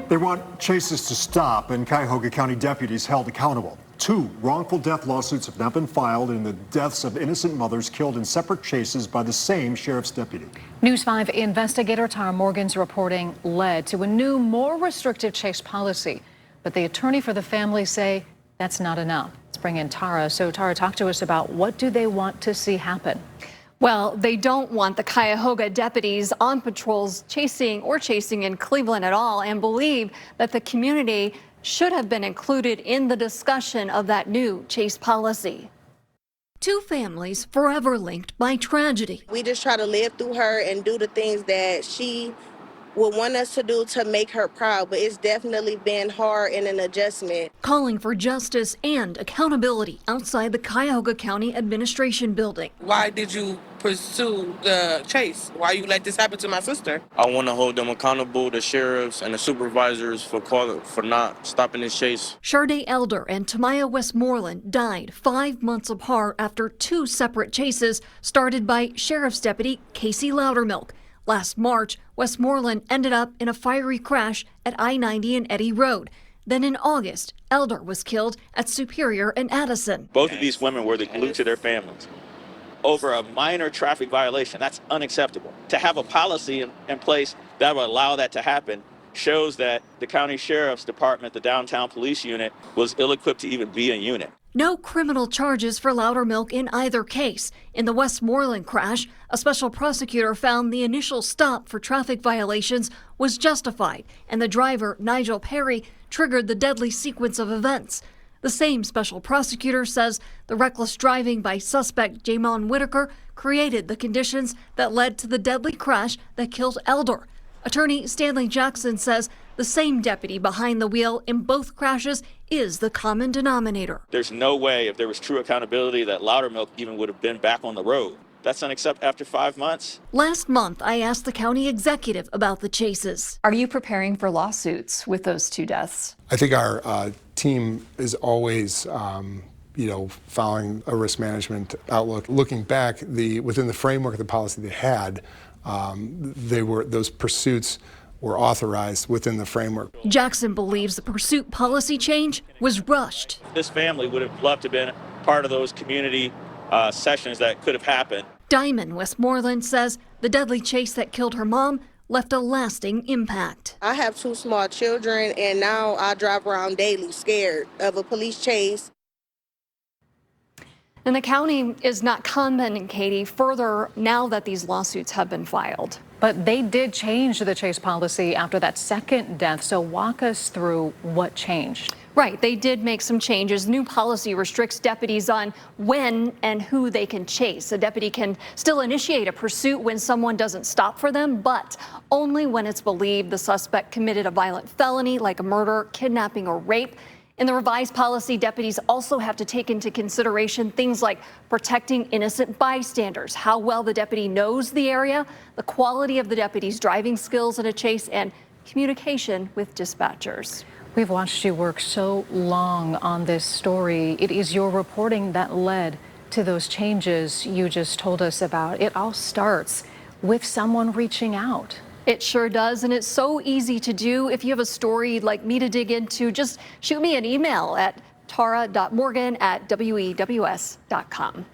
They want chases to stop, and Cuyahoga County deputies held accountable. 2 wrongful death lawsuits have now been filed in the deaths of innocent mothers killed in separate chases by the same sheriff's deputy. News 5 investigator Tara Morgan's reporting led to a new, more restrictive chase policy. But the attorney for the family say that's not enough. Let's bring in Tara. So Tara, talk to us about what do they want to see happen? Well, they don't want the Cuyahoga deputies on patrols chasing in Cleveland at all, and believe that the community should have been included in the discussion of that new chase policy. 2 families forever linked by tragedy. We just try to live through her and do the things that she would want us to do to make her proud, but it's definitely been hard and an adjustment. Calling for justice and accountability outside the Cuyahoga County Administration Building. Why did you pursue the chase? Why you let this happen to my sister? I want to hold them accountable, the sheriffs and the supervisors, for not stopping this chase. Sharday Elder and Tamya Westmoreland died 5 months apart after 2 separate chases started by Sheriff's Deputy Casey Loudermilk. Last March, Westmoreland ended up in a fiery crash at I-90 and Eddy Road. Then in August, Elder was killed at Superior and Addison. Both of these women were the glue to their families. Over a minor traffic violation, that's unacceptable. To have a policy in place that would allow that to happen shows that the county sheriff's department, the downtown police unit, was ill-equipped to even be a unit. No criminal charges for Loudermilk in either case. In the Westmoreland crash, a special prosecutor found the initial stop for traffic violations was justified, and the driver, Nigel Perry, triggered the deadly sequence of events. The same special prosecutor says the reckless driving by suspect Jamon Whitaker created the conditions that led to the deadly crash that killed Elder. Attorney Stanley Jackson says the same deputy behind the wheel in both crashes is the common denominator. There's no way, if there was true accountability, that Loudermilk even would have been back on the road. That's unacceptable after 5 months. Last month, I asked the county executive about the chases. Are you preparing for lawsuits with those 2 deaths? I think our team is always following a risk management outlook. Looking back, within the framework of the policy they had, those pursuits were authorized within the framework. Jackson believes the pursuit policy change was rushed. This family would have loved to have been part of those community sessions that could have happened. Diamond Westmoreland says the deadly chase that killed her mom left a lasting impact. I have 2 small children, and now I drive around daily scared of a police chase. And the county is not commenting, Katie, further now that these lawsuits have been filed. But they did change the chase policy after that second death. So walk us through what changed. Right. They did make some changes. New policy restricts deputies on when and who they can chase. A deputy can still initiate a pursuit when someone doesn't stop for them, but only when it's believed the suspect committed a violent felony like a murder, kidnapping, or rape. In the revised policy, deputies also have to take into consideration things like protecting innocent bystanders, how well the deputy knows the area, the quality of the deputy's driving skills in a chase, and communication with dispatchers. We've watched you work so long on this story. It is your reporting that led to those changes you just told us about. It all starts with someone reaching out. It sure does, and it's so easy to do. If you have a story you'd like me to dig into, just shoot me an email at tara.morgan@wews.com.